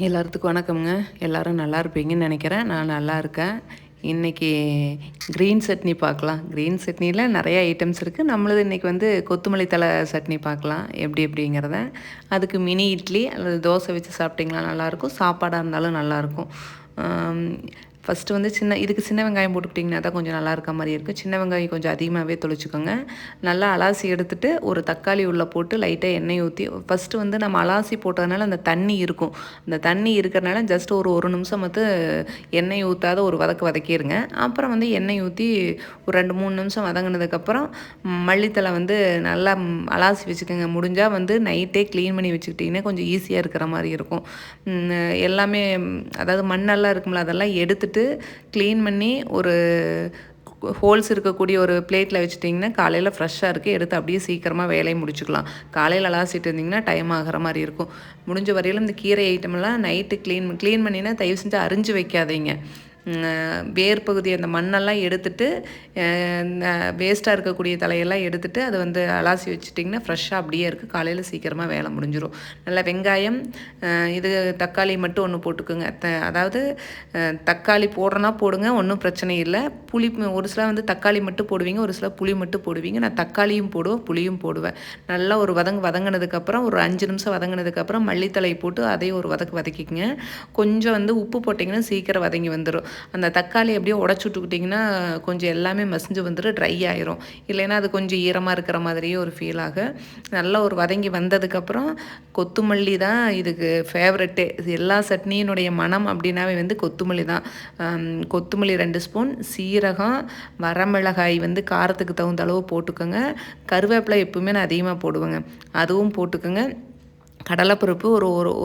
எல்லாத்துக்கும் வணக்கம்ங்க. எல்லோரும் நல்லா இருப்பீங்கன்னு நினைக்கிறேன். நான் நல்லா இருக்கேன். இன்றைக்கி க்ரீன் சட்னி பார்க்கலாம். க்ரீன் சட்னியில் நிறைய ஐட்டம்ஸ் இருக்குது. நம்மளது இன்றைக்கி கொத்தமல்லி தழை சட்னி பார்க்கலாம் எப்படிங்கிறத. அதுக்கு மினி இட்லி அல்லது தோசை வச்சு சாப்பிட்டிங்களா நல்லாயிருக்கும். சாப்பாடாக இருந்தாலும் நல்லாயிருக்கும். ஃபஸ்ட்டு இதுக்கு சின்ன வெங்காயம் போட்டுக்கிட்டிங்கன்னா தான் கொஞ்சம் நல்லா இருக்க மாதிரி இருக்கும். சின்ன வெங்காயம் கொஞ்சம் அதிகமாகவே தொளிச்சுக்கோங்க. நல்லா அலாசி எடுத்துகிட்டு ஒரு தக்காளி உள்ளே போட்டு லைட்டாக எண்ணெய் ஊற்றி ஃபஸ்ட்டு நம்ம அலாசி போட்டதுனால அந்த தண்ணி இருக்கும். அந்த தண்ணி இருக்கிறனால ஜஸ்ட் ஒரு நிமிஷம் எண்ணெய் ஊற்றாத ஒரு வதக்கிடுங்க. அப்புறம் எண்ணெய் ஊற்றி ஒரு 2-3 நிமிஷம் வதங்கினதுக்கப்புறம் மல்லித்தலை நல்லா அலாசி வச்சுக்கோங்க. முடிஞ்சால் நைட்டே க்ளீன் பண்ணி வச்சுக்கிட்டிங்கன்னா கொஞ்சம் ஈஸியாக இருக்கிற மாதிரி இருக்கும். எல்லாமே அதாவது மண்ணெல்லாம் இருக்கும்ல அதெல்லாம் எடுத்துகிட்டு க்ளீன் பண்ணி ஒரு ஹோல்ஸ் இருக்கக்கூடிய ஒரு பிளேட்டில் வச்சுட்டிங்கன்னா காலையில் ஃப்ரெஷ்ஷாக இருக்குது. எடுத்து அப்படியே சீக்கிரமாக வேலையை முடிச்சுக்கலாம். காலையில் அலாசிட்டு இருந்திங்கன்னா டைம் ஆகிற மாதிரி இருக்கும். முடிஞ்ச வரையிலும் இந்த கீரை ஐட்டமெல்லாம் நைட்டு க்ளீன் பண்ணினா தயவு செஞ்சு அரிஞ்சு வைக்காதீங்க. வேர் பகுதி அந்த மண்ணெல்லாம் எடுத்துட்டு வேஸ்ட்டாக இருக்கக்கூடிய தலையெல்லாம் எடுத்துட்டு அதை அலாசி வச்சுட்டிங்கன்னா ஃப்ரெஷ்ஷாக அப்படியே இருக்குது. காலையில் சீக்கிரமாக வேலை முடிஞ்சிடும். நல்லா வெங்காயம் இது தக்காளி மட்டும் ஒன்று போட்டுக்கோங்க. அதாவது தக்காளி போடுறனா போடுங்க, ஒன்றும் பிரச்சனை இல்லை. புளி ஒரு சில தக்காளி மட்டும் போடுவீங்க, ஒரு சில புளி மட்டும் போடுவீங்க. நான் தக்காளியும் போடுவேன், புளியும் போடுவேன். நல்லா ஒரு வதங்கினதுக்கப்புறம் ஒரு 5 நிமிஷம் வதங்கினதுக்கப்புறம் மல்லித்தலை போட்டு அதையும் ஒரு வதக்கிக்கங்க. கொஞ்சம் உப்பு போட்டிங்கன்னா சீக்கிரம் வதங்கி வந்துடும். அந்த தக்காளி அப்படியே உடச்சி விட்டுக்கிட்டிங்கன்னா கொஞ்சம் எல்லாமே மசிஞ்சு ட்ரை ஆயிரும். இல்லைன்னா அது கொஞ்சம் ஈரமாக இருக்கிற மாதிரியே ஒரு ஃபீல் ஆகும். நல்லா ஒரு வதங்கி வந்ததுக்கப்புறம் கொத்தமல்லி தான் இதுக்கு ஃபேவரெட்டே. இது எல்லா சட்னியினுடைய மனம் அப்படின்னாவே கொத்தமல்லி தான். கொத்தமல்லி 2 ஸ்பூன், சீரகம், வரமிளகாய் காரத்துக்கு தகுந்த அளவு போட்டுக்கோங்க. கருவேப்பிலை எப்பவுமே நான் அதிகமாக போடுவேங்க, அதுவும் போட்டுக்கோங்க. கடலைப்பருப்பு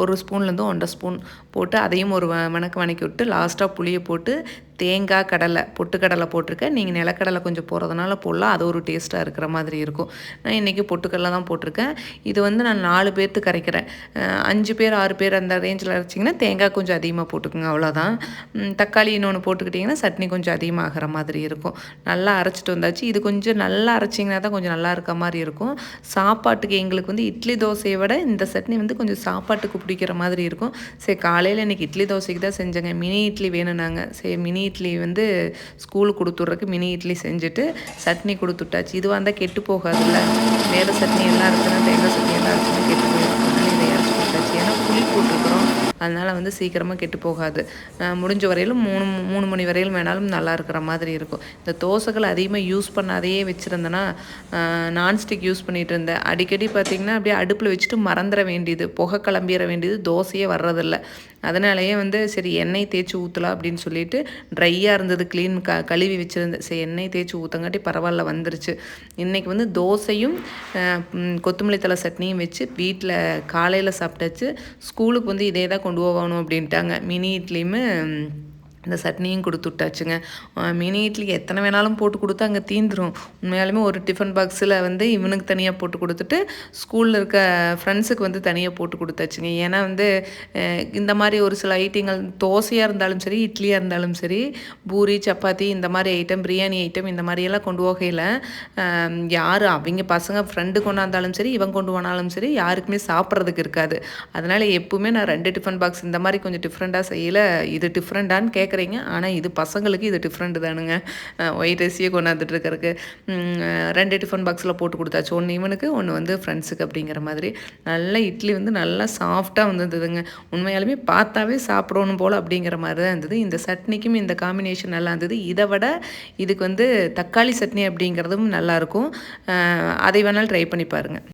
ஒரு ஸ்பூன்லேருந்து 1.5 ஸ்பூன் போட்டு அதையும் ஒரு வணக்கி விட்டு லாஸ்ட்டாக புளியை போட்டு தேங்காய், கடலை, பொட்டுக்கடலை போட்டிருக்கேன். நீங்கள் நிலக்கடலை கொஞ்சம் போடுறதுனால போடலாம், அது ஒரு டேஸ்ட்டாக இருக்கிற மாதிரி இருக்கும். நான் இன்றைக்கி பொட்டுக்கடலை தான் போட்டிருக்கேன். இது நான் 4 பேர்த்துக்கு அரைக்கிறேன். 5 பேர் 6 பேர் அந்த ரேஞ்சில் அரைச்சிங்கன்னா தேங்காய் கொஞ்சம் அதிகமாக போட்டுக்கோங்க, அவ்வளோதான். தக்காளி இன்னொன்று போட்டுக்கிட்டிங்கன்னா சட்னி கொஞ்சம் அதிகமாகிற மாதிரி இருக்கும். நல்லா அரைச்சிட்டு வந்தாச்சு. இது கொஞ்சம் நல்லா அரைச்சிங்கன்னா தான் கொஞ்சம் நல்லா இருக்க மாதிரி இருக்கும். சாப்பாட்டுக்கு எங்களுக்கு இட்லி தோசையை விட இந்த சட்னி கொஞ்சம் சாப்பாட்டுக்கு பிடிக்கிற மாதிரி இருக்கும். சரி, காலையில் இன்றைக்கி இட்லி தோசைக்கு தான் செஞ்சேங்க. மினி இட்லி வேணும்னாங்க. சரி, மினி இட்லி ஸ்கூலுக்கு கொடுத்துட்றதுக்கு மினி இட்லி செஞ்சுட்டு சட்னி கொடுத்துட்டாச்சு. இதுவாக இருந்தால் கெட்டு போகாதுல்ல. வேறு சட்னி எல்லாம் இருக்குன்னா தேங்காய் சட்னி எல்லாம் இருக்குன்னா கெட்டு போயிருக்கும். இதை அரைச்சி கொடுத்தாச்சு. ஏன்னா புளி போட்டிருக்கிறோம், அதனால் சீக்கிரமாக கெட்டு போகாது. முடிஞ்ச வரையிலும் 3 மணி வரையிலும் வேணாலும் நல்லா இருக்கிற மாதிரி இருக்கும். இந்த தோசைகள் அதிகமாக யூஸ் பண்ணாதையே வச்சுருந்தேன்னா நான்ஸ்டிக் யூஸ் பண்ணிகிட்டு இருந்தேன். அடிக்கடி பார்த்திங்கன்னா அப்படியே அடுப்பில் வச்சுட்டு மறந்துட வேண்டியது, புகை கிளம்பிட வேண்டியது, தோசையே வர்றதில்லை. அதனாலேயே சரி எண்ணெய் தேய்ச்சி ஊற்றலாம் அப்படின்னு சொல்லிட்டு ட்ரையாக இருந்தது, கழுவி வச்சுருந்தேன். சரி எண்ணெய் தேய்ச்சி ஊற்றங்காட்டி பரவாயில்ல வந்துருச்சு. இன்றைக்கி தோசையும் கொத்தமல்லி தழை சட்னியும் வச்சு வீட்டில் காலையில் சாப்பிட்டாச்சு. ஸ்கூலுக்கு இதே தான் கொண்டு போகணும் அப்படின்ட்டாங்க. மினி இட்லியுமே இந்த சட்னியும் கொடுத்து விட்டாச்சுங்க. மினி இட்லி எத்தனை வேணாலும் போட்டு கொடுத்தா அங்கே தீந்துடும். உண்மையாலுமே ஒரு டிஃபன் பாக்ஸில் இவனுக்கு தனியாக போட்டு கொடுத்துட்டு ஸ்கூலில் இருக்க ஃப்ரெண்ட்ஸுக்கு தனியாக போட்டு கொடுத்தாச்சுங்க. ஏன்னா இந்த மாதிரி ஒரு சில ஐட்டங்கள் தோசையாக இருந்தாலும் சரி, இட்லியாக இருந்தாலும் சரி, பூரி, சப்பாத்தி இந்த மாதிரி ஐட்டம், பிரியாணி ஐட்டம் இந்த மாதிரியெல்லாம் கொண்டு போகையில் யார் அவங்க பசங்க ஃப்ரெண்டு கொண்டாந்தாலும் சரி, இவன் கொண்டு போனாலும் சரி, யாருக்குமே சாப்பிட்றதுக்கு இருக்காது. அதனால் எப்பவுமே நான் 2 டிஃபன் பாக்ஸ் இந்த மாதிரி கொஞ்சம் டிஃப்ரெண்ட்டாக செய்யலை. இது டிஃப்ரெண்ட்டான்னு கேட்குறீங்க, ஆனால் இது பசங்களுக்கு இது டிஃப்ரெண்ட் தானுங்க. ஒயிட் ரைஸையே கொண்டாந்துட்டு இருக்கிறதுக்கு 2 டிஃபன் பாக்ஸில் போட்டு கொடுத்தாச்சு. ஒன்று இவனுக்கு, ஒன்று ஃப்ரெண்ட்ஸுக்கு அப்படிங்கிற மாதிரி. நல்ல இட்லி நல்லா சாஃப்டாக இருந்ததுங்க. உண்மையாலுமே பார்த்தாவே சாப்பிடணும் போல் அப்படிங்கிற மாதிரி தான் இருந்தது. இந்த சட்னிக்கும் இந்த காம்பினேஷன் நல்லா இருந்தது. இதை விட இதுக்கு தக்காளி சட்னி அப்படிங்கிறதும் நல்லாயிருக்கும். அதை வேணாலும் ட்ரை பண்ணி பாருங்கள்.